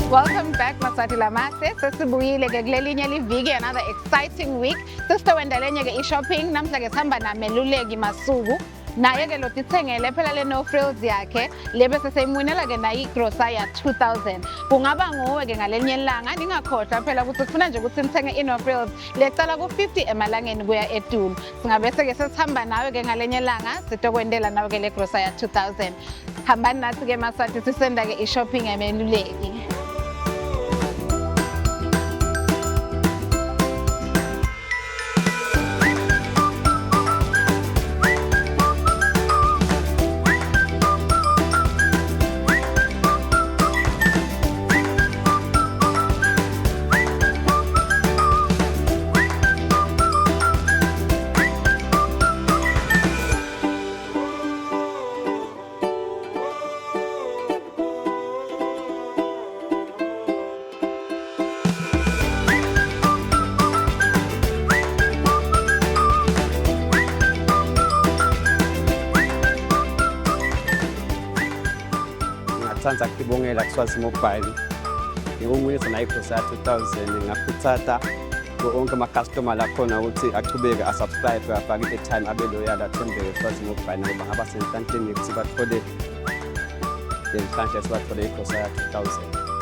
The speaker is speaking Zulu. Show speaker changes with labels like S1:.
S1: Welcome back Maswati Lamase. Sesibuyile ke kulelinye liviki, another exciting week. Sesitowenda lenye ke i-shopping namhla ke sihamba naMeluleki Masuku. Naye ke lo dithengele phela le no frills yakhe lebe seseyimwinela ke na igrosa ya 2000. Kungaba nguwe ke ngalelinye ilanga ningakhohlwa phela ukuthi ufuna nje ukuthi nithenge i-no frills lecala ku 50 emalangeni kuya eTulu. Singabese ke sesihamba nawe ke ngalenye ilanga sitokwendela nawe ke le grosa ya 2000. Hambani nathi ke Maswati sisenda ke i-shopping yaMeluleki.
S2: Ngingathanda ukubongela kuSwazi Mobile. Ngiwumuyisa na igrosa ya 2000 ngakhuthatha wonke ama-customer lakhona ukuthi achubeke asubscribe afake i-airtime abe loyal athembeke kuSwazi Mobile ngoba abasenhlanhleni ukuthi bathole inhlanhla esibathole igrosa ya 2000.